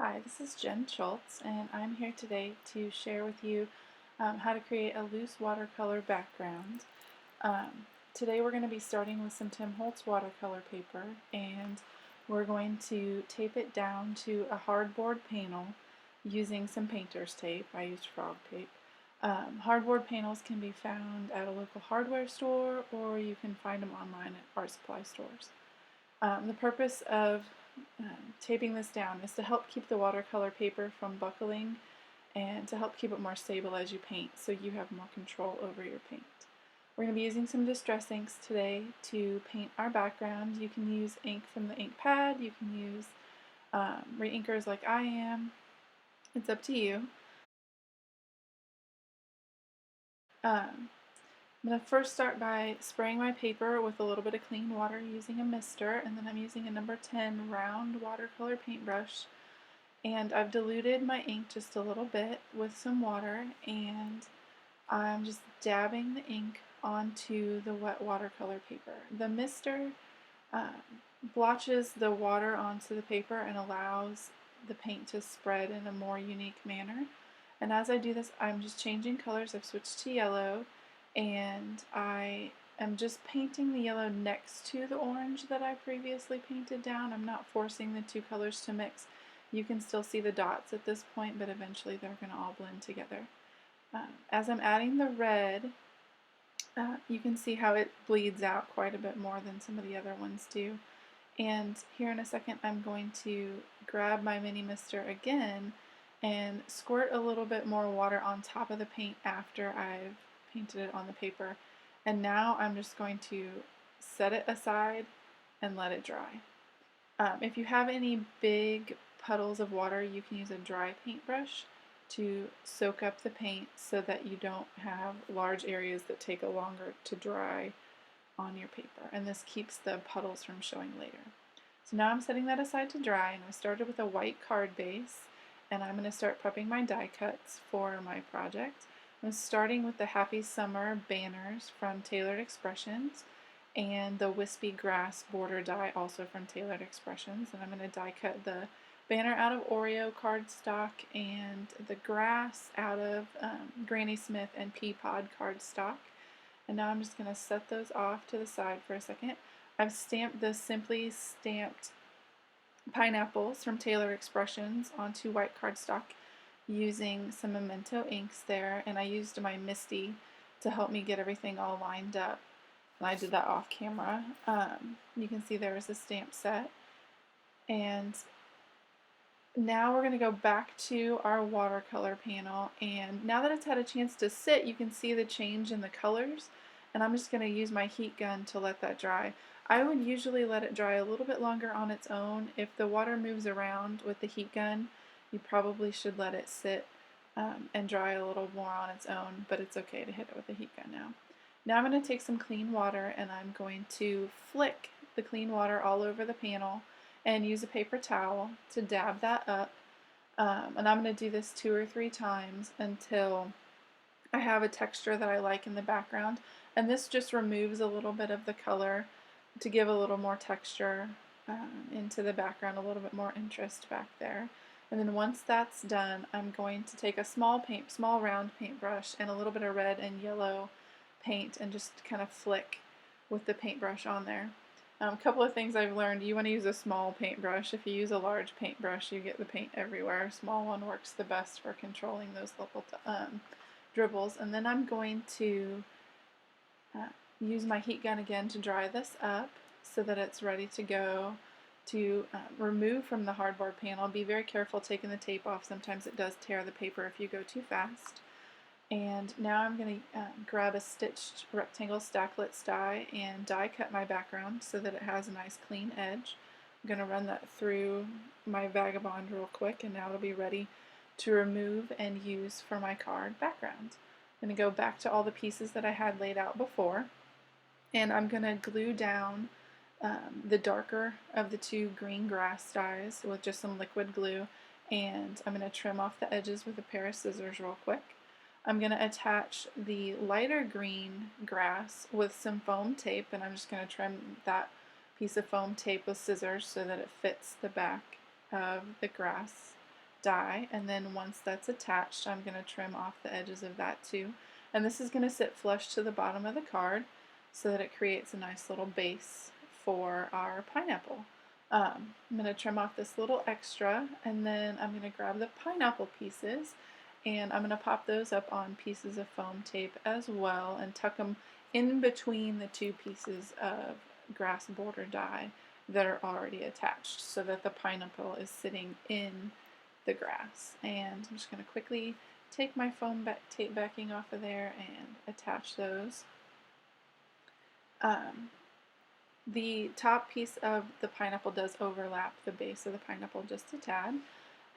Hi, this is Jen Shutlz, and I'm here today to share with you how to create a loose watercolor background. Today we're going to be starting with some Tim Holtz watercolor paper, and we're going to tape it down to a hardboard panel using some painter's tape. I used frog tape. Hardboard panels can be found at a local hardware store, or you can find them online at art supply stores. The purpose of taping this down is to help keep the watercolor paper from buckling and to help keep it more stable as you paint so you have more control over your paint. We're going to be using some distress inks today to paint our background. You can use ink from the ink pad, you can use re-inkers like I am. It's up to you. Um, I'm going to first start by spraying my paper with a little bit of clean water using a mister, and then I'm using a number 10 round watercolor paintbrush. And I've diluted my ink just a little bit with some water, and I'm just dabbing the ink onto the wet watercolor paper. The mister um, blotches the water onto the paper and allows the paint to spread in a more unique manner. And as I do this, I'm just changing colors. I've switched to yellow, and I am just painting the yellow next to the orange that I previously painted down. I'm not forcing the two colors to mix. You can still see the dots at this point, but eventually they're going to all blend together. As I'm adding the red, you can see how it bleeds out quite a bit more than some of the other ones do. And here in a second I'm going to grab my mini mister again and squirt a little bit more water on top of the paint after I've painted it on the paper. And now I'm just going to set it aside and let it dry. If you have any big puddles of water, you can use a dry paintbrush to soak up the paint so that you don't have large areas that take longer to dry on your paper, and this keeps the puddles from showing later. So now I'm setting that aside to dry, and I started with a white card base, and I'm going to start prepping my die cuts for my project. I'm starting with the Happy Summer banners from Tailored Expressions and the Wispy Grass border die also from Tailored Expressions, and I'm going to die cut the banner out of Oreo cardstock and the grass out of Granny Smith and Pea Pod cardstock. And now I'm just going to set those off to the side for a second. I've stamped the Simply Stamped pineapples from Tailored Expressions onto white cardstock using some Memento inks there, and I used my Misty to help me get everything all lined up. And I did that off camera. You can see there is a stamp set. And now we're going to go back to our watercolor panel, and now that it's had a chance to sit, you can see the change in the colors, and I'm just going to use my heat gun to let that dry. I would usually let it dry a little bit longer on its own. If the water moves around with the heat gun, you probably should let it sit and dry a little more on its own, but it's okay to hit it with a heat gun now. Now I'm going to take some clean water and I'm going to flick the clean water all over the panel and use a paper towel to dab that up. And I'm going to do this 2 or 3 times until I have a texture that I like in the background. And this just removes a little bit of the color to give a little more texture into the background, a little bit more interest back there. And then once that's done, I'm going to take a small round paintbrush and a little bit of red and yellow paint and just kind of flick with the paintbrush on there. A couple of things I've learned: you want to use a small paintbrush. If you use a large paintbrush, you get the paint everywhere. A small one works the best for controlling those little dribbles. And then I'm going to use my heat gun again to dry this up so that it's ready to go to remove from the hardboard panel. Be very careful taking the tape off. Sometimes it does tear the paper if you go too fast. And now I'm going to grab a stitched rectangle stacklet die and die cut my background so that it has a nice clean edge. I'm going to run that through my Vagabond real quick, and now it'll be ready to remove and use for my card background. I'm going to go back to all the pieces that I had laid out before, and I'm going to glue down the darker of the 2 green grass dies with just some liquid glue, and I'm going to trim off the edges with a pair of scissors real quick. I'm going to attach the lighter green grass with some foam tape, and I'm just going to trim that piece of foam tape with scissors so that it fits the back of the grass die, and then once that's attached, I'm going to trim off the edges of that too. And this is going to sit flush to the bottom of the card so that it creates a nice little base for our pineapple. I'm going to trim off this little extra, and then I'm going to grab the pineapple pieces and I'm going to pop those up on pieces of foam tape as well and tuck them in between the two pieces of grass border die that are already attached so that the pineapple is sitting in the grass. And I'm just going to quickly take my foam tape backing off of there and attach those. The top piece of the pineapple does overlap the base of the pineapple just a tad.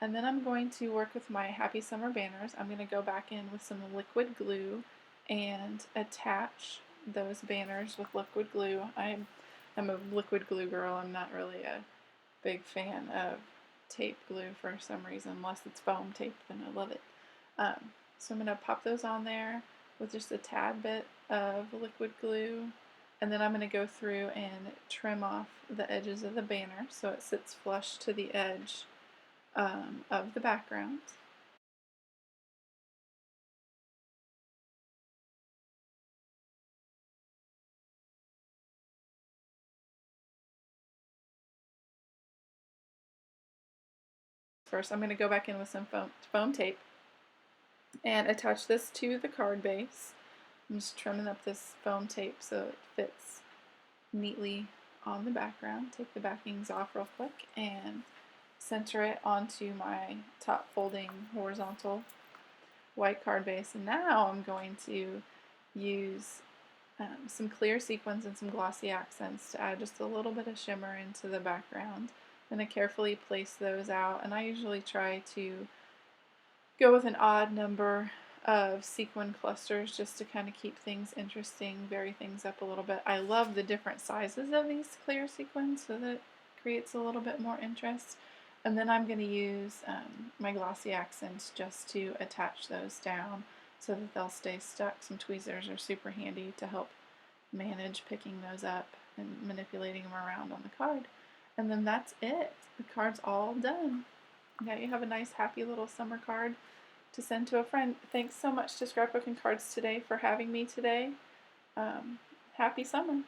And then I'm going to work with my Happy Summer banners. I'm going to go back in with some liquid glue and attach those banners with liquid glue. I'm a liquid glue girl. I'm not really a big fan of tape glue for some reason, unless it's foam tape, then I love it. So I'm going to pop those on there with just a tad bit of liquid glue, and then I'm going to go through and trim off the edges of the banner so it sits flush to the edge of the background. First, I'm going to go back in with some foam tape and attach this to the card base. I'm just trimming up this foam tape so it fits neatly on the background. Take the backings off real quick and center it onto my top folding horizontal white card base. And now I'm going to use some clear sequins and some glossy accents to add just a little bit of shimmer into the background. I'm going to carefully place those out, and I usually try to go with an odd number of sequin clusters just to kind of keep things interesting, vary things up a little bit. I love the different sizes of these clear sequins so that it creates a little bit more interest. And then I'm going to use my glossy accents just to attach those down so that they'll stay stuck. Some tweezers are super handy to help manage picking those up and manipulating them around on the card. And then that's it. The card's all done. Now you have a nice, happy little summer card to send to a friend. Thanks so much to Scrapbooking Cards Today for having me today. Happy summer.